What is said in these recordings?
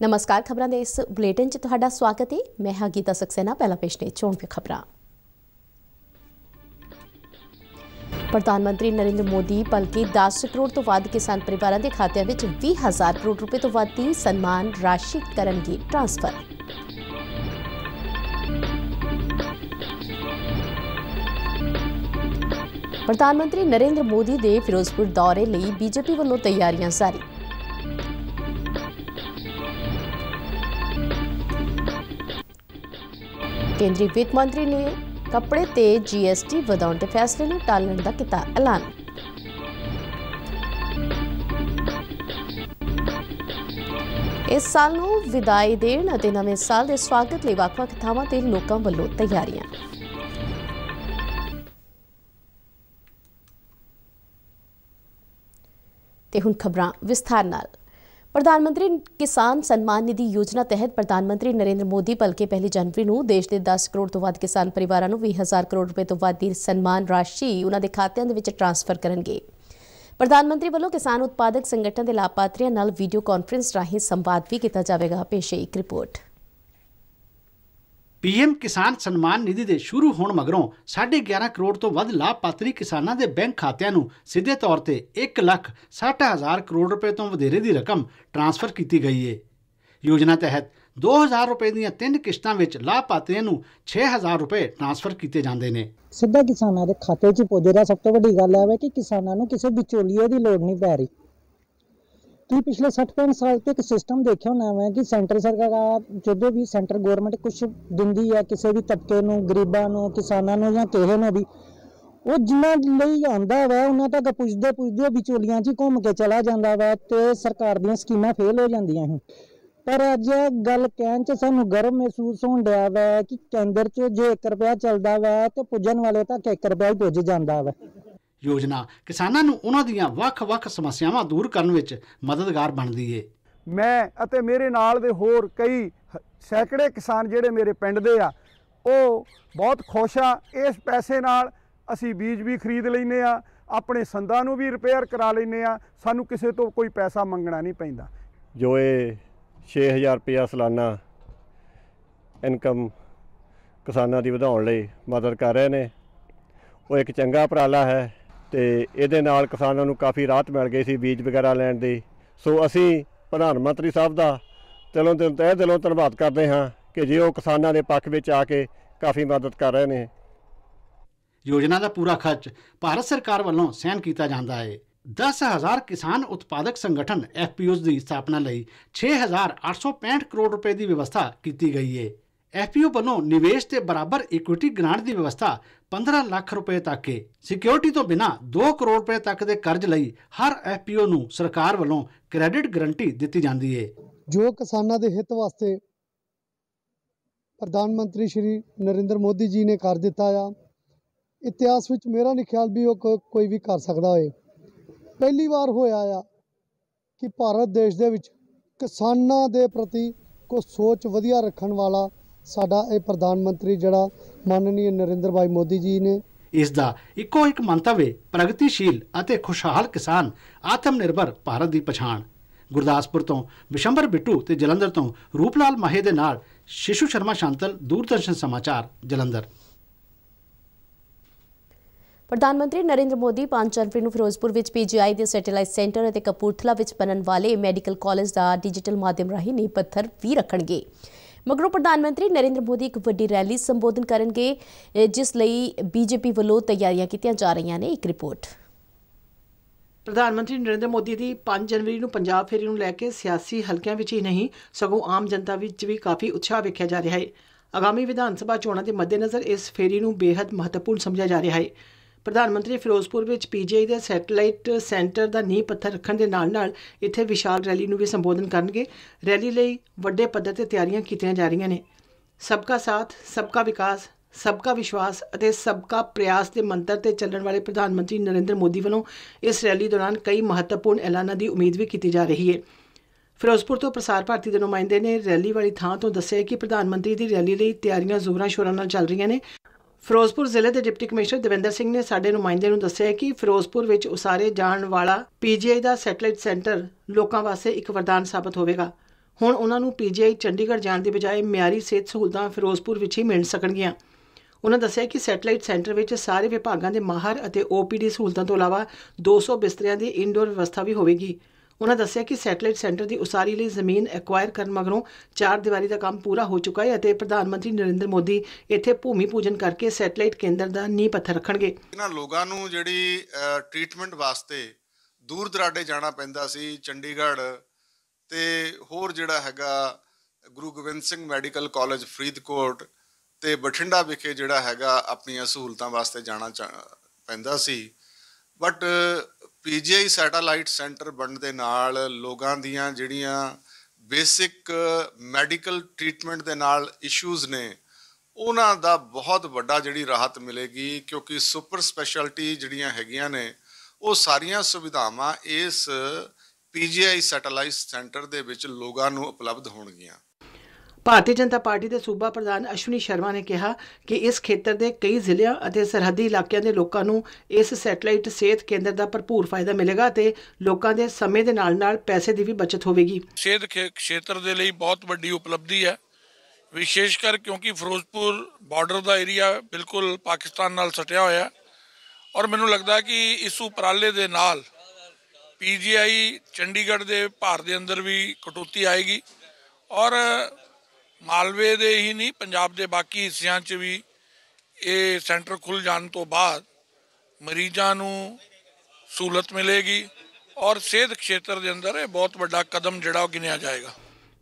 नमस्कार, खबरों के इस बुलेटिन च तुहाडा स्वागत है। मैं हाँ गीता सक्सेना। पहला पेश ने चोण दी खबरां। प्रधानमंत्री नरेंद्र मोदी भलके 10 करोड़ तो वध किसान परिवारों के खात्यां विच 20,000 करोड़ रुपए तो वध दी सन्मान राशि करनगे ट्रांसफर। प्रधानमंत्री नरेंद्र मोदी के फिरोजपुर दौरे लई बीजेपी वालों तैयारियां जारी। केंद्रीय वित्त मंत्री ने कपड़े ते GST वधाउण के फैसले नूं टालण दा कीता ऐलान। इस साल नूं विदाई देण अते नवें साल के स्वागत लई वख-वख थावां ते लोकां वल्लों तैयारियां। ते हुण खबरां विस्तार नाल। प्रधानमंत्री किसान सम्मान निधि योजना तहत प्रधानमंत्री नरेंद्र मोदी भलके 1 जनवरी ਨੂੰ देश के 10 करोड़ तो वध किसान परिवारों ਨੂੰ 20,000 करोड़ रुपए तो वध ਦੀ सन्मान राशि उन्हां दे खात्यां दे विच ट्रांसफर करनगे। प्रधानमंत्री वालों किसान उत्पादक संगठन के लाभार्थियों नाल वीडियो कॉन्फ्रेंस राਹੀਂ संवाद भी किया जाएगा। पेश है एक रिपोर्ट। पीएम किसान सम्मान निधि के शुरू होने मगरों 11.5 करोड़ तो वध लाभपात्री किसानों के बैंक खात्यां नूं सीधे तौर पर 1,60,000 करोड़ रुपए तो वधेरे की रकम ट्रांसफर की गई है। योजना तहत 2,000 रुपए दी 3 किश्तां विच लाभपात्रियों नूं 6,000 रुपए ट्रांसफर किए जाते हैं। सीधा किसानों के खाते च पुजदा। सब तो वड्डी गल है कि किसानों नूं किसी विचोलिए की लोड़ नहीं पै रही। कि पिछले 60-65 साल तो एक सिस्टम देखा होना है कि सेंटर सरकार जो भी सेंटर गौरमेंट कुछ दिंदी है किसी भी तबके नूं, गरीबां नूं, किसानां नूं या किसी नूं भी, वो जिन्हां लई आंदा वा उन्हां तक पुजदे पुजदे विचोलियां च घूम के चला जांदा वा ते सरकार दीयां स्कीमां फेल हो जांदियां हैं। पर अज गल कहण च सानूं गर्व महसूस होण दिया वा कि केंद्र च जो 1 रुपया चलदा वा ते पुजण वाले तक 1 रुपया ही पुज जांदा वा। योजना किसानों नूं उन्हां दीयां वख-वख समस्यावां दूर करन विच मददगार बनदी है। मैं अते मेरे नाल दे होर कई सैकड़े किसान जिहड़े मेरे पिंड दे आ ਉਹ बहुत खुश आ। इस पैसे नाल असी बीज भी खरीद लैने आ, अपने संदां नूं भी रिपेयर करा लैने आ, सानूं किसे तो कोई पैसा मंगना नहीं पैंदा। जो ये 6,000 रुपया सालाना इनकम किसानां दी वधाउण लई मदद कर रहे ने, वो एक चंगा उपराला है ਤੇ ਇਹਦੇ ਨਾਲ ਕਿਸਾਨਾਂ ਨੂੰ ਕਾਫੀ ਰਾਹਤ ਮਿਲ ਗਈ ਸੀ ਬੀਜ ਵਗੈਰਾ ਲੈਣ ਦੀ। ਸੋ ਅਸੀਂ ਪ੍ਰਧਾਨ ਮੰਤਰੀ ਸਾਹਿਬ ਦਾ ਤਹਿ ਦਿਲੋਂ ਧੰਨਵਾਦ ਕਰਦੇ ਹਾਂ ਕਿ ਜੇ ਉਹ ਕਿਸਾਨਾਂ ਦੇ ਪੱਖ ਵਿੱਚ ਆ ਕੇ ਕਾਫੀ ਮਦਦ ਕਰ ਰਹੇ ਨੇ। योजना का पूरा खर्च भारत सरकार वालों सहन किया जाता है। 10,000 किसान उत्पादक संगठन FPOs की स्थापना लई 6,865 करोड़ रुपए की व्यवस्था की गई है। FPO वालों निवेश के बराबर इक्विटी ग्रांट की व्यवस्था 15 लाख रुपए तक है। सिक्योरिटी तो बिना 2 करोड़ रुपए तक के कर्ज लई हर FPO नूं सरकार वालों क्रेडिट गारंटी दी जाती है। जो किसानों के हित वास्ते प्रधानमंत्री श्री नरेंद्र मोदी जी ने कर दिता आ, इतिहास में मेरा नहीं ख्याल भी वो कोई भी कर सकता है। पहली बार होया आ कि भारत देश दे विच किसानों के प्रति को सोच वधिया रखने वाला साडा ये प्रधानमंत्री जड़ा माननीय नरेंद्र भाई मोदी जी ने। इसका इको एक मंतव्य प्रगतिशील अते खुशहाल किसान आत्मनिर्भर भारत की पछाण। गुरदासपुर तो विशंबर बिट्टू ते जलंधर तो रूपलाल माहे दे नाल शिशु शर्मा शांतल, दूरदर्शन समाचार, जलंधर। प्रधानमंत्री नरेंद्र मोदी 5 जनवरी ਨੂੰ ਫਿਰੋਜ਼ਪੁਰ ਵਿੱਚ PGI ਦੇ ਸੈਟੇਲਾਈਟ ਸੈਂਟਰ ਅਤੇ ਕਪੂਰਥਲਾ ਵਿੱਚ ਬਣਨ ਵਾਲੇ ਮੈਡੀਕਲ ਕਾਲਜ ਦਾ ਡਿਜੀਟਲ ਮਾਧਿਅਮ ਰਾਹੀਂ ਨੀਂਹ ਪੱਥਰ ਵੀ ਰੱਖਣਗੇ। ਮਗਰੋਂ ਪ੍ਰਧਾਨਮੰਤਰੀ ਨਰਿੰਦਰ ਮੋਦੀ ਇੱਕ ਵੱਡੀ ਰੈਲੀ ਸੰਬੋਧਨ ਕਰਨਗੇ, ਜਿਸ ਲਈ BJP ਵੱਲੋਂ ਤਿਆਰੀਆਂ ਕੀਤੀਆਂ ਜਾ ਰਹੀਆਂ ਨੇ। ਇੱਕ ਰਿਪੋर्ट। प्रधानमंत्री नरेंद्र मोदी की 5 जनवरी ਨੂੰ पंजाब फेरी ਨੂੰ ਲੈ ਕੇ सियासी हलकों ਵਿੱਚ ਹੀ नहीं सगों आम जनता ਵਿੱਚ भी काफ़ी उत्साह वेख्या जा रहा है। आगामी विधान सभा चोणों के मद्देनज़र इस फेरी ਨੂੰ बेहद महत्वपूर्ण समझा जा रहा है। प्रधानमंत्री फिरोजपुर ਵਿੱਚ PGI ਦੇ सैटेलाइट सेंटर ਦਾ ਨੀਂਹ ਪੱਥਰ ਰੱਖਣ ਦੇ ਨਾਲ ਇੱਥੇ विशाल रैली ਨੂੰ भी संबोधन ਕਰਨਗੇ। रैली ਲਈ ਵੱਡੇ ਪੱਧਰ ਤੇ ਤਿਆਰੀਆਂ ਕੀਤੀਆਂ ਜਾ ਰਹੀਆਂ ਨੇ। सबका साथ, सबका विकास, सबका विश्वास और सबका प्रयास के मंत्र से चलने वाले प्रधानमंत्री नरेंद्र मोदी वालों इस रैली दौरान कई महत्वपूर्ण ऐलानों की उम्मीद भी की जा रही है। फिरोजपुर तो प्रसार भारती के नुमाइंदे ने रैली वाली थां तो दस्सिया कि प्रधानमंत्री की रैली लिए तैयारियां जोरां शोरां नाल चल रही ने। फिरोजपुर जिले के डिप्टी कमिश्नर देवेंद्र सिंह ने साडे नुमाइंदे नूं दस्सिया कि फिरोजपुर विच उसारे जाण वाला PGI का सैटेलाइट सेंटर लोकां वास्ते एक वरदान साबित होवेगा। ਹੁਣ ਉਹਨਾਂ ਨੂੰ PGI ਚੰਡੀਗੜ੍ਹ ਜਾਣ ਦੀ ਬਜਾਏ ਮਿਆਰੀ ਸਿਹਤ ਸਹੂਲਤਾਂ ਫਿਰੋਜ਼ਪੁਰ ਵਿੱਚ ਹੀ ਮਿਲ ਸਕਣਗੀਆਂ। ਉਹਨਾਂ ਦੱਸਿਆ ਕਿ ਸੈਟੇਲਾਈਟ ਸੈਂਟਰ ਵਿੱਚ ਸਾਰੇ ਵਿਭਾਗਾਂ ਦੇ ਮਾਹਰ ਅਤੇ OPD ਸਹੂਲਤਾਂ ਤੋਂ ਇਲਾਵਾ 200 ਬਿਸਤਰਿਆਂ ਦੀ ਇਨਡੋਰ ਵਿਵਸਥਾ ਵੀ ਹੋਵੇਗੀ। ਉਹਨਾਂ ਦੱਸਿਆ ਕਿ ਸੈਟੇਲਾਈਟ ਸੈਂਟਰ ਦੀ ਉਸਾਰੀ ਲਈ ਜ਼ਮੀਨ ਐਕਵਾਇਰ ਕਰਨ ਮਗਰੋਂ 4 ਦੀਵਾਰੀ ਦਾ ਕੰਮ ਪੂਰਾ ਹੋ ਚੁੱਕਾ ਹੈ ਅਤੇ ਪ੍ਰਧਾਨ ਮੰਤਰੀ ਨਰਿੰਦਰ ਮੋਦੀ ਇੱਥੇ ਭੂਮੀ ਪੂਜਨ ਕਰਕੇ ਸੈਟੇਲਾਈਟ ਕੇਂਦਰ ਦਾ ਨੀਂਹ ਪੱਥਰ ਰੱਖਣਗੇ। ਇਹਨਾਂ ਲੋਕਾਂ ਨੂੰ ਜਿਹੜੀ ਟ੍ਰੀਟਮੈਂਟ ਵਾਸਤੇ ਦੂਰ ਦਰਾਡੇ ਜਾਣਾ ਪੈਂਦਾ ਸੀ, ਚੰਡੀਗੜ੍ਹ ਤੇ ਹੋਰ ਜਿਹੜਾ ਹੈਗਾ ਗੁਰੂ ਗੋਬਿੰਦ ਸਿੰਘ ਮੈਡੀਕਲ ਕਾਲਜ ਫਰੀਦਕੋਟ ਤੇ ਬਠਿੰਡਾ ਵਿਖੇ ਜਿਹੜਾ ਹੈਗਾ ਆਪਣੀਆਂ ਸਹੂਲਤਾਂ ਵਾਸਤੇ ਜਾਣਾ ਪੈਂਦਾ ਸੀ। ਬਟ PGI ਸੈਟੇਲਾਈਟ ਸੈਂਟਰ ਬਣਨ ਦੇ ਨਾਲ ਲੋਕਾਂ ਦੀਆਂ ਜਿਹੜੀਆਂ ਬੇਸਿਕ ਮੈਡੀਕਲ ਟ੍ਰੀਟਮੈਂਟ ਦੇ ਨਾਲ ਇਸ਼ੂਜ਼ ਨੇ ਉਹਨਾਂ ਦਾ ਬਹੁਤ ਵੱਡਾ ਜਿਹੜੀ ਰਾਹਤ ਮਿਲੇਗੀ, ਕਿਉਂਕਿ ਸੁਪਰ ਸਪੈਸ਼ਲਟੀ ਜਿਹੜੀਆਂ ਹੈਗੀਆਂ ਨੇ ਉਹ ਸਾਰੀਆਂ ਸੁਵਿਧਾਵਾਂ ਇਸ PGI ਸੈਟੇਲਾਈਟ ਸੈਂਟਰ ਦੇ ਵਿੱਚ ਲੋਕਾਂ ਨੂੰ ਉਪਲਬਧ ਹੋਣਗੀਆਂ। ਭਾਰਤੀ ਜਨਤਾ ਪਾਰਟੀ ਦੇ ਸੂਬਾ ਪ੍ਰਧਾਨ ਅਸ਼ਵਨੀ ਸ਼ਰਮਾ ਨੇ ਕਿਹਾ ਕਿ ਇਸ ਖੇਤਰ ਦੇ ਕਈ ਜ਼ਿਲ੍ਹਿਆਂ ਅਤੇ ਸਰਹੱਦੀ ਇਲਾਕਿਆਂ ਦੇ ਲੋਕਾਂ ਨੂੰ ਇਸ ਸੈਟੇਲਾਈਟ ਸਿਹਤ ਕੇਂਦਰ ਦਾ ਭਰਪੂਰ ਫਾਇਦਾ ਮਿਲੇਗਾ ਅਤੇ ਲੋਕਾਂ ਦੇ ਸਮੇਂ ਦੇ ਨਾਲ ਪੈਸੇ ਦੀ ਵੀ ਬਚਤ ਹੋਵੇਗੀ। ਸਿਹਤ ਖੇਤਰ ਦੇ ਲਈ ਬਹੁਤ ਵੱਡੀ ਉਪਲਬਧੀ ਹੈ, ਵਿਸ਼ੇਸ਼ ਕਰ ਕਿਉਂਕਿ ਫਿਰੋਜ਼ਪੁਰ ਬਾਰਡਰ ਦਾ ਏਰੀਆ ਬਿਲਕੁਲ ਪਾਕਿਸਤਾਨ ਨਾਲ ਸਟਿਆ ਹੋਇਆ ਔਰ ਮੈਨੂੰ ਲੱਗਦਾ ਕਿ ਇਸ ਉਪਰਾਲੇ ਦੇ ਨਾਲ PGI ਚੰਡੀਗੜ੍ਹ ਦੇ ਭਾਰ ਦੇ ਅੰਦਰ ਵੀ ਕਟੌਤੀ ਆਏਗੀ ਔਰ ਮਾਲਵੇ ਦੇ ਹੀ ਨਹੀਂ ਪੰਜਾਬ ਦੇ ਬਾਕੀ ਹਿੱਸਿਆਂ 'ਚ ਵੀ ਇਹ ਸੈਂਟਰ ਖੁੱਲ੍ਹ ਜਾਣ ਤੋਂ ਬਾਅਦ ਮਰੀਜ਼ਾਂ ਨੂੰ ਸਹੂਲਤ ਮਿਲੇਗੀ ਔਰ ਸਿਹਤ ਖੇਤਰ ਦੇ ਅੰਦਰ ਇਹ ਬਹੁਤ ਵੱਡਾ ਕਦਮ ਜਿਹੜਾ ਉਹ ਗਿਣਿਆ ਜਾਏਗਾ।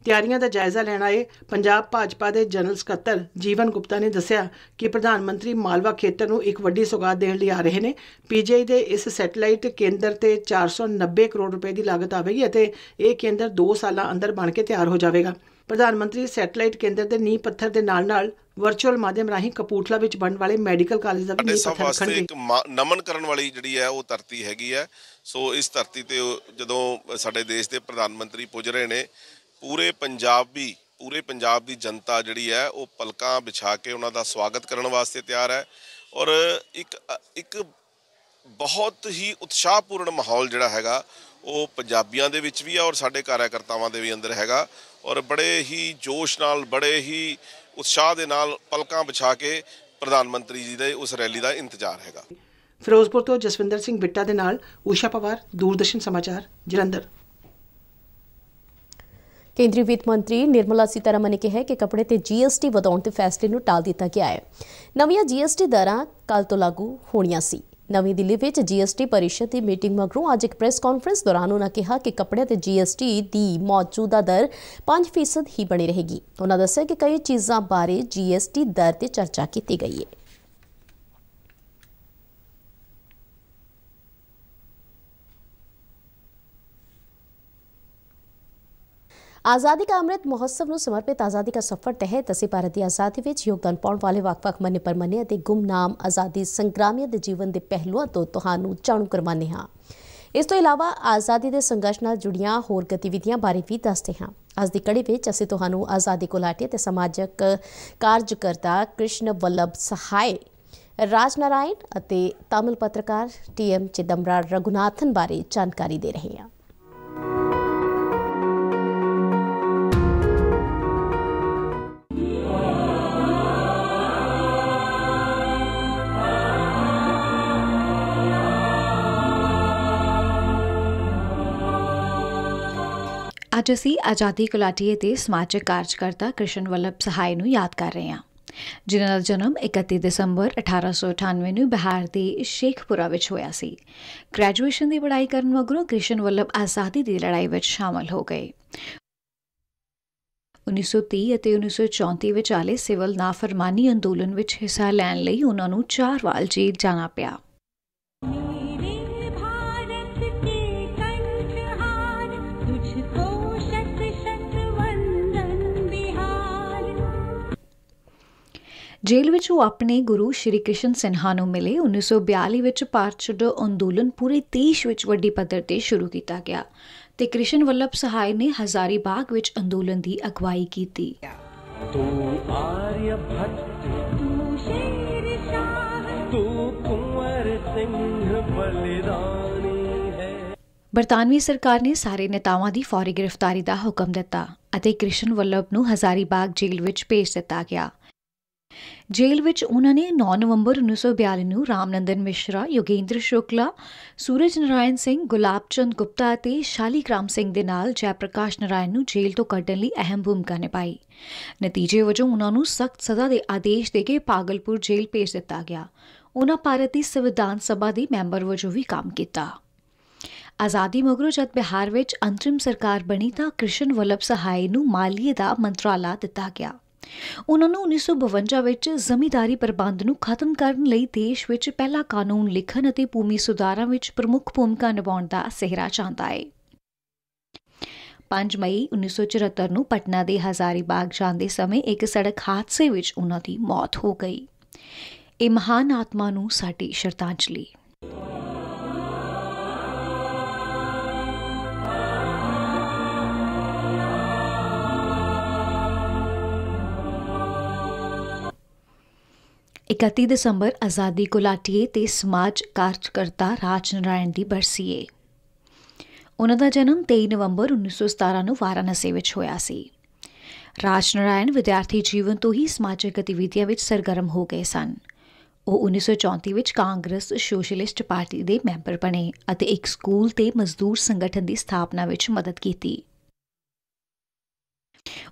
ਤਿਆਰੀਆਂ ਦਾ ਜਾਇਜ਼ਾ ਲੈਣ ਆਏ ਪੰਜਾਬ ਭਾਜਪਾ ਦੇ ਜਨਰਲ ਸਕੱਤਰ ਜੀਵਨ ਗੁਪਤਾ ਨੇ ਦੱਸਿਆ ਕਿ ਪ੍ਰਧਾਨ ਮੰਤਰੀ ਮਾਲਵਾ ਖੇਤਰ ਨੂੰ ਇੱਕ ਵੱਡੀ ਸੁਗਾਤ ਦੇਣ ਲਈ ਆ ਰਹੇ ਨੇ। PGI ਦੇ ਇਸ ਸੈਟੇਲਾਈਟ ਕੇਂਦਰ ਤੇ 490 ਕਰੋੜ ਰੁਪਏ ਦੀ ਲਾਗਤ ਆਵੇਗੀ ਅਤੇ ਇਹ ਕੇਂਦਰ 2 ਸਾਲਾਂ ਅੰਦਰ ਬਣ ਕੇ ਤਿਆਰ ਹੋ ਜਾਵੇਗਾ। ਪ੍ਰਧਾਨ ਮੰਤਰੀ ਸੈਟੇਲਾਈਟ ਕੇਂਦਰ ਦੇ ਨੀਂਹ ਪੱਥਰ ਦੇ ਨਾਲ ਵਰਚੁਅਲ ਮਾਧਿਅਮ ਰਾਹੀਂ ਕਪੂਰਥਲਾ ਵਿੱਚ ਬਣਨ ਵਾਲੇ ਮੈਡੀਕਲ ਕਾਲਜ ਦਾ ਵੀ ਨੀਂਹ ਪੱਥਰ ਰੱਖਣਗੇ। ਇੱਕ ਨਮਨ ਕਰਨ ਵਾਲੀ ਜਿਹੜੀ ਹੈ ਉਹ ਧਰਤੀ ਹੈਗੀ ਹੈ। ਸੋ ਇਸ ਧਰਤੀ ਤੇ ਜਦੋਂ ਸਾਡੇ ਦੇਸ਼ ਦੇ ਪ੍ਰਧਾਨ ਮੰਤਰੀ ਪੁੱਜ ਰਹੇ ਨੇ, ਪੂਰੇ ਪੰਜਾਬ ਦੀ ਜਨਤਾ ਜਿਹੜੀ ਹੈ ਉਹ ਪਲਕਾਂ ਵਿਛਾ ਕੇ ਉਹਨਾਂ ਦਾ ਸਵਾਗਤ ਕਰਨ ਵਾਸਤੇ ਤਿਆਰ ਹੈ ਔਰ ਇੱਕ ਬਹੁਤ ਹੀ ਉਤਸ਼ਾਹਪੂਰਨ ਮਾਹੌਲ ਜਿਹੜਾ ਹੈਗਾ ਉਹ ਪੰਜਾਬੀਆਂ ਦੇ ਵਿੱਚ ਵੀ ਹੈ ਔਰ ਸਾਡੇ ਕਾਰਿਆਕਰਤਾਵਾਂ ਦੇ ਵੀ ਅੰਦਰ ਹੈਗਾ ਔਰ ਬੜੇ ਹੀ ਜੋਸ਼ ਨਾਲ, ਬੜੇ ਹੀ ਉਤਸ਼ਾਹ ਦੇ ਨਾਲ ਪਲਕਾਂ ਵਿਛਾ ਕੇ ਪ੍ਰਧਾਨ ਮੰਤਰੀ ਜੀ ਦੇ ਉਸ ਰੈਲੀ ਦਾ ਇੰਤਜ਼ਾਰ ਹੈਗਾ। ਫਿਰੋਜ਼ਪੁਰ ਤੋਂ ਜਸਵਿੰਦਰ ਸਿੰਘ ਬਿੱਟਾ ਦੇ ਨਾਲ ਊਸ਼ਾ ਪਵਾਰ, ਦੂਰਦਰਸ਼ਨ ਸਮਾਚਾਰ, ਜਲੰਧਰ। ਕੇਂਦਰੀ ਵਿੱਤ ਮੰਤਰੀ ਨਿਰਮਲਾ ਸੀਤਾਰਮਨ ਨੇ ਕਿਹਾ ਕਿ ਕੱਪੜੇ ਤੇ GST ਵਧਾਉਣ ਦੇ ਫੈਸਲੇ ਨੂੰ ਟਾਲ ਦਿੱਤਾ ਗਿਆ ਹੈ। ਨਵੀਆਂ GST ਦਰਾਂ ਕੱਲ੍ਹ ਤੋਂ ਲਾਗੂ ਹੋਣੀਆਂ ਸੀ। ਨਵੀਂ ਦਿੱਲੀ ਵਿੱਚ GST ਪਰਿਸ਼ਦ ਦੀ ਮੀਟਿੰਗ ਮਗਰੋਂ ਅੱਜ ਇੱਕ ਪ੍ਰੈਸ ਕਾਨਫਰੰਸ ਦੌਰਾਨ ਉਹਨਾਂ ਕਿਹਾ ਕਿ ਕੱਪੜਿਆਂ ਤੇ GST ਦੀ ਮੌਜੂਦਾ ਦਰ 5% ਹੀ ਬਣੀ ਰਹੇਗੀ। ਉਹਨਾਂ ਦੱਸਿਆ ਕਿ ਕਈ ਚੀਜ਼ਾਂ ਬਾਰੇ GST ਦਰ ਤੇ ਚਰਚਾ ਕੀਤੀ ਗਈ ਹੈ। आज़ादी का अमृत महोत्सव ਨੂੰ ਸਮਰਪਿਤ ਆਜ਼ਾਦੀ का सफर तहत ਅਸੀਂ ਭਾਰਤ ਦੀ ਆਜ਼ਾਦੀ ਵਿੱਚ ਯੋਗਦਾਨ ਪਾਉਣ ਵਾਲੇ ਵੱਖ-ਵੱਖ ਮੰਨੇ ਪਰਮੰਨੇ ਅਤੇ ਗੁੰਮਨਾਮ ਆਜ਼ਾਦੀ ਸੰਗਰਾਮੀਆਂ ਦੇ ਜੀਵਨ ਦੇ ਪਹਿਲੂਆਂ ਤੋਂ ਤੁਹਾਨੂੰ ਜਾਣੂ ਕਰਵਾਉਂਦੇ ਹਾਂ। ਇਸ ਤੋਂ ਇਲਾਵਾ ਆਜ਼ਾਦੀ ਦੇ ਸੰਘਰਸ਼ ਨਾਲ ਜੁੜੀਆਂ ਹੋਰ ਗਤੀਵਿਧੀਆਂ ਬਾਰੇ ਵੀ ਦੱਸਦੇ ਹਾਂ। ਅੱਜ ਦੀ ਕੜੀ ਵਿੱਚ ਅਸੀਂ ਤੁਹਾਨੂੰ ਆਜ਼ਾਦੀ ਘੁਲਾਟੀ ਅਤੇ ਸਮਾਜਿਕ ਕਾਰਜਕਰਤਾ ਕ੍ਰਿਸ਼ਨ ਵੱਲਭ ਸਹਾਏ, ਰਾਜ ਨਾਰਾਇਣ ਅਤੇ ਤਾਮਿਲ ਪੱਤਰਕਾਰ TM ਚਿਦੰਬਰਾ ਰਘੁਨਾਥਨ ਬਾਰੇ ਜਾਣਕਾਰੀ ਦੇ ਰਹੇ ਹਾਂ। ਅੱਜ ਅਸੀਂ ਆਜ਼ਾਦੀ ਘੁਲਾਟੀ ਅਤੇ ਸਮਾਜਿਕ ਕਾਰਜਕਰਤਾ ਕ੍ਰਿਸ਼ਨ ਵੱਲਭ ਸਹਾਏ ਨੂੰ ਯਾਦ ਕਰ ਰਹੇ ਹਾਂ, ਜਿਨ੍ਹਾਂ ਦਾ ਜਨਮ 31 ਦਸੰਬਰ 1898 ਨੂੰ ਬਿਹਾਰ ਦੇ ਸ਼ੇਖਪੁਰਾ ਵਿੱਚ ਹੋਇਆ ਸੀ। ਗ੍ਰੈਜੂਏਸ਼ਨ ਦੀ ਪੜ੍ਹਾਈ ਕਰਨ ਮਗਰੋਂ ਕ੍ਰਿਸ਼ਨ ਵੱਲਭ ਆਜ਼ਾਦੀ ਦੀ ਲੜਾਈ ਵਿੱਚ ਸ਼ਾਮਲ ਹੋ ਗਏ। 1930 ਅਤੇ 1934 ਵਿਚਾਲੇ ਸਿਵਲ ਨਾਫਰਮਾਨੀ ਅੰਦੋਲਨ ਵਿੱਚ ਹਿੱਸਾ ਲੈਣ ਲਈ ਉਹਨਾਂ ਨੂੰ 4 ਵਾਰ ਜੇਲ੍ਹ ਜਾਣਾ ਪਿਆ। ਜੇਲ੍ਹ ਵਿੱਚ ਉਹ ਆਪਣੇ ਗੁਰੂ ਸ਼੍ਰੀ ਕ੍ਰਿਸ਼ਨ ਸਿਨਹਾ ਨੂੰ ਮਿਲੇ। 1942 ਵਿੱਚ ਭਾਰਤ ਛੱਡੋ ਅੰਦੋਲਨ ਪੂਰੇ ਦੇਸ਼ ਵਿੱਚ ਵੱਡੀ ਪੱਧਰ ਤੇ ਸ਼ੁਰੂ ਕੀਤਾ ਗਿਆ ਤੇ ਕ੍ਰਿਸ਼ਨ ਵੱਲਭ ਸਹਾਏ ਨੇ ਹਜ਼ਾਰੀ ਬਾਗ ਵਿੱਚ ਅੰਦੋਲਨ ਦੀ ਅਗਵਾਈ ਕੀਤੀ। ਬਰਤਾਨਵੀ ਸਰਕਾਰ ਨੇ ਸਾਰੇ ਨੇਤਾਵਾਂ ਦੀ ਫੌਰੀ ਗ੍ਰਿਫਤਾਰੀ ਦਾ ਹੁਕਮ ਦਿੱਤਾ। ਅਤੇ ਕ੍ਰਿਸ਼ਨ ਵੱਲਭ ਨੂੰ ਹਜ਼ਾਰੀਬਾਗ ਜੇਲ੍ਹ ਵਿੱਚ ਭੇਜ ਦਿੱਤਾ ਗਿਆ। ਜੇਲ੍ਹ ਵਿੱਚ ਉਹਨਾਂ ਨੇ 9 ਨਵੰਬਰ 1942 ਨੂੰ ਰਾਮਨੰਦਨ ਮਿਸ਼ਰਾ, ਯੋਗੇਂਦਰ ਸ਼ੁਕਲਾ, ਸੂਰਜ ਨਾਰਾਇਣ ਸਿੰਘ, ਗੁਲਾਬ ਚੰਦ ਗੁਪਤਾ ਅਤੇ ਸ਼ਾਲੀਗ੍ਰਾਮ ਸਿੰਘ ਦੇ ਨਾਲ ਜੈ ਪ੍ਰਕਾਸ਼ ਨਾਰਾਇਣ ਨੂੰ ਜੇਲ੍ਹ ਤੋਂ ਕੱਢਣ ਲਈ ਅਹਿਮ ਭੂਮਿਕਾ ਨਿਭਾਈ। ਨਤੀਜੇ ਵਜੋਂ ਉਹਨਾਂ ਨੂੰ ਸਖਤ ਸਜ਼ਾ ਦੇ ਆਦੇਸ਼ ਦੇ ਕੇ ਭਾਗਲਪੁਰ ਜੇਲ੍ਹ ਭੇਜ ਦਿੱਤਾ ਗਿਆ। ਉਹਨਾਂ ਭਾਰਤ ਦੀ ਸੰਵਿਧਾਨ ਸਭਾ ਦੀ ਮੈਂਬਰ ਵਜੋਂ ਵੀ ਕੰਮ ਕੀਤਾ। ਆਜ਼ਾਦੀ ਮਗਰੋਂ ਜਦ ਬਿਹਾਰ ਵਿੱਚ ਅੰਤਰਿਮ ਸਰਕਾਰ ਬਣੀ ਤਾਂ ਕ੍ਰਿਸ਼ਨ ਵੱਲਭ ਸਹਾਈ ਨੂੰ ਮਾਲੀਏ ਦਾ ਮੰਤਰਾਲਾ ਦਿੱਤਾ ਗਿਆ। ਉਹਨਾਂ ਨੂੰ 1952 ਵਿੱਚ ਜ਼ਮੀਂਦਾਰੀ ਪ੍ਰਬੰਧ ਨੂੰ ਖਤਮ ਕਰਨ ਲਈ ਦੇਸ਼ ਵਿੱਚ ਪਹਿਲਾ ਕਾਨੂੰਨ ਲਿਖਣ ਅਤੇ ਭੂਮੀ ਸੁਧਾਰਾਂ ਵਿੱਚ ਪ੍ਰਮੁੱਖ ਭੂਮਿਕਾ ਨਿਭਾਉਣ ਦਾ ਸਿਹਰਾ ਚਾਹੁੰਦਾ ਹੈ। 5 ਮਈ 1974 ਨੂੰ ਪਟਨਾ ਦੇ ਹਜ਼ਾਰੀਬਾਗ ਜਾਂਦੇ ਸਮੇਂ ਇੱਕ ਸੜਕ ਹਾਦਸੇ ਵਿੱਚ ਉਹਨਾਂ ਦੀ ਮੌਤ ਹੋ ਗਈ। ਇਹ ਮਹਾਨ ਆਤਮਾ ਨੂੰ ਸਾਡੀ ਸ਼ਰਧਾਂਜਲੀ। इकती दसंबर आज़ादी घुलाटीए ते समाज कार्यकर्ता राज नारायण ਦੀ ਬਰਸੀ ਏ। ਉਹਨਾਂ ਦਾ ਜਨਮ 23 ਨਵੰਬਰ 1917 ਨੂੰ ਵਾਰਾਣਸੀ ਵਿੱਚ ਹੋਇਆ ਸੀ। ਰਾਜ ਨਾਰਾਇਣ ਵਿਦਿਆਰਥੀ ਜੀਵਨ ਤੋਂ ਹੀ ਸਮਾਜਿਕ ਗਤੀਵਿਧੀਆਂ ਵਿੱਚ ਸਰਗਰਮ ਹੋ ਗਏ ਸਨ। ਉਹ 1934 ਵਿੱਚ ਕਾਂਗਰਸ ਸੋਸ਼ਲਿਸਟ ਪਾਰਟੀ ਦੇ ਮੈਂਬਰ ਬਣੇ ਅਤੇ ਇੱਕ ਸਕੂਲ ਤੇ ਮਜ਼ਦੂਰ ਸੰਗਠਨ ਦੀ ਸਥਾਪਨਾ ਵਿੱਚ ਮਦਦ ਕੀਤੀ।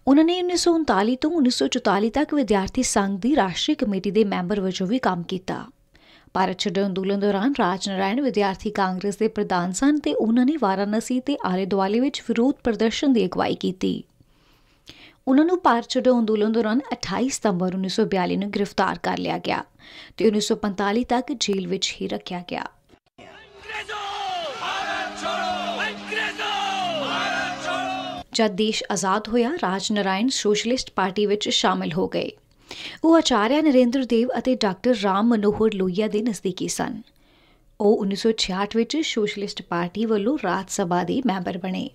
ਉਹਨਾਂ ਨੇ 1939 ਤੋਂ 1944 ਤੱਕ ਵਿਦਿਆਰਥੀ ਸੰਘ ਦੀ ਰਾਸ਼ਟਰੀ ਕਮੇਟੀ ਦੇ ਮੈਂਬਰ ਵਜੋਂ ਵੀ ਕੰਮ ਕੀਤਾ। ਭਾਰਤ ਛੱਡੋ ਅੰਦੋਲਨ ਦੌਰਾਨ ਰਾਜ ਨਾਰਾਇਣ ਵਿਦਿਆਰਥੀ ਕਾਂਗਰਸ ਦੇ ਪ੍ਰਧਾਨ ਸਨ ਤੇ ਉਹਨਾਂ ਨੇ ਵਾਰਾਣਸੀ ਤੇ ਆਲੇ ਦੁਆਲੇ ਵਿੱਚ ਵਿਰੋਧ ਪ੍ਰਦਰਸ਼ਨ ਦੀ ਅਗਵਾਈ ਕੀਤੀ। ਉਹਨਾਂ ਨੂੰ ਭਾਰਤ ਛੱਡੋ ਅੰਦੋਲਨ ਦੌਰਾਨ 28 ਸਤੰਬਰ 1942 ਨੂੰ ਗ੍ਰਿਫਤਾਰ ਕਰ ਲਿਆ ਗਿਆ ਤੇ 1945 ਤੱਕ ਜੇਲ੍ਹ ਵਿੱਚ ਹੀ ਰੱਖਿਆ ਗਿਆ। ਜਦ ਦੇਸ਼ ਆਜ਼ਾਦ ਹੋਇਆ, ਰਾਜ ਨਾਰਾਇਣ ਸੋਸ਼ਲਿਸਟ ਪਾਰਟੀ ਵਿੱਚ ਸ਼ਾਮਿਲ ਹੋ ਗਏ। ਉਹ ਆਚਾਰਿਆ ਨਰਿੰਦਰ ਦੇਵ ਅਤੇ ਡਾਕਟਰ ਰਾਮ ਮਨੋਹਰ ਲੋਹੀਆ ਦੇ ਨਜ਼ਦੀਕੀ ਸਨ। ਉਹ 1966 ਵਿੱਚ ਸੋਸ਼ਲਿਸਟ ਪਾਰਟੀ ਵੱਲੋਂ ਰਾਜ ਸਭਾ ਦੇ ਮੈਂਬਰ ਬਣੇ।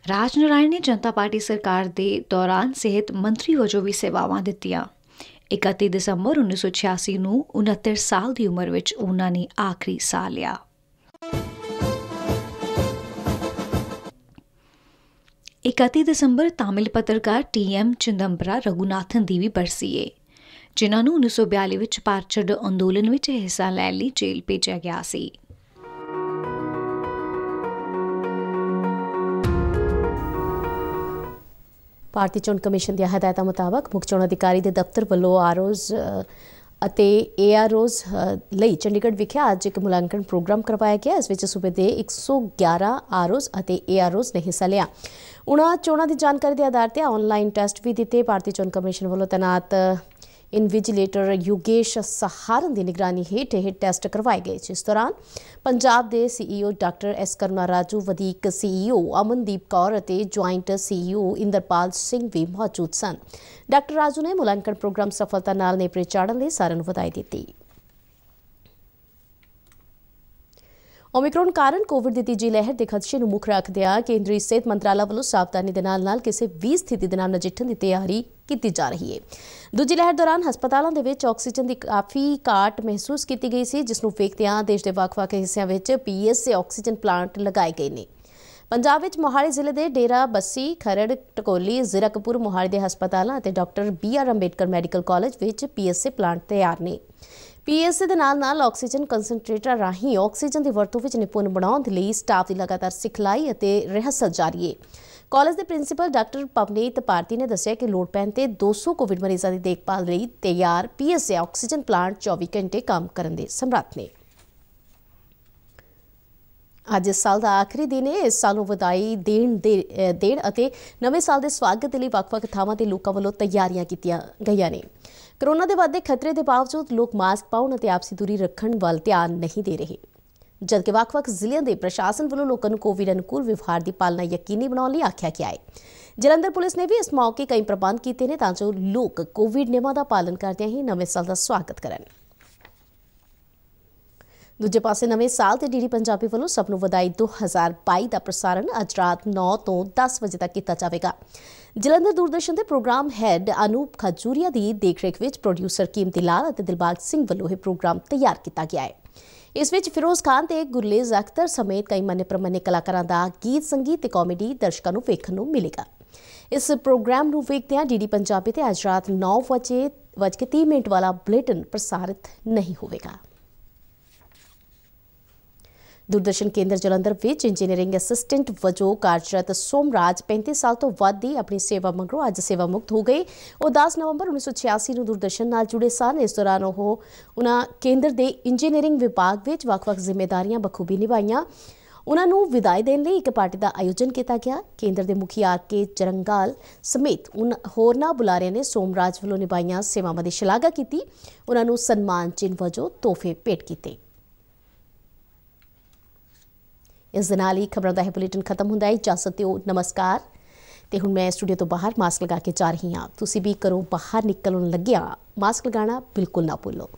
ਰਾਜ ਨਾਰਾਇਣ ਨੇ ਜਨਤਾ ਪਾਰਟੀ ਸਰਕਾਰ ਦੇ ਦੌਰਾਨ ਸਿਹਤ ਮੰਤਰੀ ਵਜੋਂ ਵੀ ਸੇਵਾਵਾਂ ਦਿੱਤੀਆਂ। 31 ਦਸੰਬਰ 1986 ਨੂੰ 69 ਸਾਲ ਦੀ ਉਮਰ ਵਿੱਚ ਉਹਨਾਂ ਨੇ ਆਖਰੀ ਸਾਹ ਲਿਆ। ਦਸੰਬਰ ਤਾਮਿਲ ਪੱਤਰਕਾਰ TM ਚਿਦੰਬਰਾ ਰਘੁਨਾਥਨ ਦੀ ਵੀ ਬਰਸੀ ਏ, ਜਿਨ੍ਹਾਂ ਨੂੰ 1942 ਵਿੱਚ ਭਾਰਤ ਛੱਡੋ ਅੰਦੋਲਨ ਵਿੱਚ ਹਿੱਸਾ ਲੈਣ ਲਈ ਜੇਲ੍ਹ ਭੇਜਿਆ ਗਿਆ ਸੀ। ਭਾਰਤੀ ਚੋਣ ਕਮਿਸ਼ਨ ਦੀਆਂ ਹਦਾਇਤਾਂ ਮੁਤਾਬਕ ਮੁੱਖ ਚੋਣ ਅਧਿਕਾਰੀ ਦੇ ਦਫ਼ਤਰ ਵੱਲੋਂ ਆਰਓਜ਼ ਅਤੇ AROਜ਼ ਲਈ ਚੰਡੀਗੜ੍ਹ ਵਿਖੇ ਅੱਜ ਇੱਕ ਮੁਲਾਂਕਣ ਪ੍ਰੋਗਰਾਮ ਕਰਵਾਇਆ ਗਿਆ। ਇਸ ਵਿੱਚ ਸੂਬੇ ਦੇ 111 ਆਰਓਜ਼ ਅਤੇ AROਜ਼ ਨੇ ਹਿੱਸਾ ਲਿਆ। ਉਹਨਾਂ ਚੋਣਾਂ ਦੀ ਜਾਣਕਾਰੀ ਦੇ ਆਧਾਰ ਤੇ ਆਨਲਾਈਨ ਟੈਸਟ ਵੀ ਦਿੱਤੇ। ਭਾਰਤੀ ਚੋਣ ਕਮਿਸ਼ਨ ਵੱਲੋਂ ਤੈਨਾਤ ਇਨਵਿਜੀਲੇਟਰ ਯੋਗੇਸ਼ ਸਹਾਰਨ ਦੀ ਨਿਗਰਾਨੀ ਹੇਠ ਇਹ ਟੈਸਟ ਕਰਵਾਏ ਗਏ, ਜਿਸ ਦੌਰਾਨ ਪੰਜਾਬ ਦੇ CEO doctor S Karuna Raju, ਵਧੀਕ CEO ਅਮਨਦੀਪ ਕੌਰ ਅਤੇ ਜੁਆਇੰਟ CEO ਇੰਦਰਪਾਲ ਸਿੰਘ ਵੀ ਮੌਜੂਦ ਸਨ। ਡਾਕਟਰ ਰਾਜੂ ਨੇ ਮੁਲਾਂਕਣ ਪ੍ਰੋਗਰਾਮ ਸਫਲਤਾ ਨਾਲ ਨੇਪਰੇ ਚਾੜ੍ਹਨ ਲਈ ਸਾਰਿਆਂ ਨੂੰ ਵਧਾਈ ਦਿੱਤੀ। ओमिक्रॉन कारण कोविड की तीजी लहर के खदशे ਨੂੰ ਮੁੱਖ ਰੱਖਦਿਆਂ ਕੇਂਦਰੀ ਸਿਹਤ ਮੰਤਰਾਲਾ ਵੱਲੋਂ ਸਾਵਧਾਨੀ ਦੇ ਨਾਲ ਕਿਸੇ ਵੀ ਸਥਿਤੀ ਦੇ ਨਾਲ ਨਜਿੱਠਣ ਦੀ ਤਿਆਰੀ ਕੀਤੀ ਜਾ ਰਹੀ ਹੈ। ਦੂਜੀ ਲਹਿਰ ਦੌਰਾਨ ਹਸਪਤਾਲਾਂ ਦੇ ਵਿੱਚ ਆਕਸੀਜਨ ਦੀ ਕਾਫੀ ਘਾਟ ਮਹਿਸੂਸ ਕੀਤੀ ਗਈ ਸੀ, ਜਿਸ ਨੂੰ ਵੇਖਦਿਆਂ ਦੇਸ਼ ਦੇ ਵੱਖ-ਵੱਖ ਹਿੱਸਿਆਂ ਵਿੱਚ PSA ਆਕਸੀਜਨ ਪਲਾਂਟ ਲਗਾਏ ਗਏ ਨੇ। ਪੰਜਾਬ ਵਿੱਚ ਮੋਹਾਲੀ ਜ਼ਿਲ੍ਹੇ ਦੇ ਡੇਰਾ ਬੱਸੀ, ਖਰੜ, ਟਕੋਲੀ, ਜ਼ੀਰਕਪੁਰ, ਮੋਹਾਲੀ ਦੇ ਹਸਪਤਾਲਾਂ ਅਤੇ doctor BR Ambedkar medical college ਵਿੱਚ PSA ਪਲਾਂਟ ਤਿਆਰ ਨੇ। PSA ਦੇ ਨਾਲ ਆਕਸੀਜਨ ਕੰਸਨਟਰੇਟਰ ਰਾਹੀਂ ਆਕਸੀਜਨ ਦੀ ਵਰਤੋਂ ਵਿੱਚ ਨਿਪੁੰਨ ਬਣਾਉਣ ਦੇ ਲਈ ਸਟਾਫ ਦੀ ਲਗਾਤਾਰ ਸਿਖਲਾਈ ਅਤੇ ਰਿਹਰਸਲ ਜਾਰੀ ਹੈ। ਕਾਲਜ ਦੇ ਪ੍ਰਿੰਸੀਪਲ ਡਾਕਟਰ ਪਵਨੀਤ ਭਾਰਤੀ ਨੇ ਦੱਸਿਆ ਕਿ ਲੋੜ ਪੈਣ ਤੇ 200 ਕੋਵਿਡ ਮਰੀਜ਼ਾਂ ਦੀ ਦੇਖਭਾਲ ਲਈ ਤਿਆਰ PSA ਆਕਸੀਜਨ ਪਲਾਂਟ 24 ਘੰਟੇ ਕੰਮ ਕਰਨ ਦੇ ਸਮਰੱਥ ਨੇ। ਅੱਜ ਇਸ ਸਾਲ ਦਾ ਆਖਰੀ ਦਿਨ ਹੈ। ਇਸ ਸਾਲ ਨੂੰ ਵਧਾਈ ਦੇਣ ਅਤੇ ਨਵੇਂ ਸਾਲ ਦੇ ਸਵਾਗਤ ਦੇ ਲਈ ਵੱਖ-ਵੱਖ ਥਾਵਾਂ ਤੇ ਲੋਕਾਂ ਵੱਲੋਂ ਤਿਆਰੀਆਂ ਕੀਤੀਆਂ ਗਈਆਂ ਨੇ। ਕੋਰੋਨਾ ਦੇ ਵੱਧਦੇ ਖਤਰੇ ਦੇ ਬਾਵਜੂਦ ਲੋਕ ਮਾਸਕ ਪਾਉਣ ਅਤੇ ਆਪਸੀ ਦੂਰੀ ਰੱਖਣ ਵੱਲ ਧਿਆਨ ਨਹੀਂ ਦੇ ਰਹੇ, ਜਦਕਿ ਵੱਖ-ਵੱਖ ਜ਼ਿਲ੍ਹਿਆਂ ਦੇ ਪ੍ਰਸ਼ਾਸਨ ਵੱਲੋਂ ਲੋਕਾਂ ਨੂੰ ਕੋਵਿਡ ਅਨੁਕੂਲ ਵਿਵਹਾਰ ਦੀ ਪਾਲਣਾ ਯਕੀਨੀ ਬਣਾਉਣ ਲਈ ਆਖਿਆ ਗਿਆ ਹੈ। ਜਲੰਧਰ ਪੁਲਿਸ ਨੇ ਵੀ ਇਸ ਮੌਕੇ ਕਈ ਪ੍ਰਬੰਧ ਕੀਤੇ ਨੇ ਤਾਂ ਜੋ ਲੋਕ ਕੋਵਿਡ ਨਿਯਮਾਂ ਦਾ ਪਾਲਣ ਕਰਦਿਆਂ ਹੀ ਨਵੇਂ ਸਾਲ ਦਾ ਸਵਾਗਤ ਕਰਨ। ਦੂਜੇ ਪਾਸੇ ਨਵੇਂ ਸਾਲ ਤੇ DD ਪੰਜਾਬੀ ਵੱਲੋਂ ਸਭ ਨੂੰ ਵਧਾਈ 2022 ਦਾ ਪ੍ਰਸਾਰਣ ਅੱਜ ਰਾਤ 9 ਤੋਂ 10 ਵਜੇ ਤੱਕ ਕੀਤਾ ਜਾਵੇਗਾ। ਜਲੰਧਰ ਦੂਰਦਰਸ਼ਨ ਦੇ ਪ੍ਰੋਗਰਾਮ ਹੈਡ ਅਨੂਪ ਖਜੂਰੀਆ ਦੀ ਦੇਖਰੇਖ ਵਿੱਚ ਪ੍ਰੋਡਿਊਸਰ ਕੀਮਤੀ ਲਾਲ ਅਤੇ ਦਿਲਬਾਗ ਸਿੰਘ ਵੱਲੋਂ ਇਹ ਪ੍ਰੋਗਰਾਮ ਤਿਆਰ ਕੀਤਾ ਗਿਆ ਹੈ। ਇਸ ਵਿੱਚ ਫਿਰੋਜ਼ ਖਾਨ ਤੇ ਗੁਰਲੇਜ਼ ਅਖਤਰ ਸਮੇਤ ਕਈ ਮੰਨੇ-ਪ੍ਰਮੰਨੇ ਕਲਾਕਾਰਾਂ ਦਾ ਗੀਤ, ਸੰਗੀਤ ਤੇ ਕਾਮੇਡੀ ਦਰਸ਼ਕਾਂ ਨੂੰ ਵੇਖਣ ਨੂੰ ਮਿਲੇਗਾ। ਇਸ ਪ੍ਰੋਗਰਾਮ ਨੂੰ ਵੇਖਦਿਆਂ ਡੀਡੀ ਪੰਜਾਬੀ ਤੇ ਅੱਜ ਰਾਤ 9:30 ਵਾਲਾ ਬੁਲੇਟਿਨ ਪ੍ਰਸਾਰਿਤ ਨਹੀਂ ਹੋਵੇਗਾ। दूरदर्शन केंद्र जलंधर विच इंजीनियरिंग असिस्टेंट वजों कार्यरत सोमराज 35 साल तो वध दी अपनी सेवा मगरों अज सेवा मुक्त हो गए। वो 10 नवंबर 1986 ਨੂੰ दूरदर्शन नाल जुड़े सन। इस दौरान उन्हां केंद्र के इंजीनियरिंग विभाग विच वख-वख जिम्मेदारियां बखूबी निभाईयां। उन्हां नूं विदाई देण लई एक पार्टी का आयोजन किया गया। केंद्र के मुखी RK जरंगाल समेत होरनां बुलारियां ने सोमराज वल्लों निभाईयां सेवावां दी शलाघा की। उन्हां नूं सन्मान चिन्ह वजों तोहफे भेंट कीते। इस दे नाल ही खबरों का यह बुलेटिन खत्म होंदा है। इजाजत दिओ, नमस्कार। ते हुण मैं स्टूडियो तो बाहर मास्क लगा के जा रही हाँ। तुसीं भी घरों बाहर निकलण लग्गिया मास्क लगाना बिल्कुल ना भुल्लो।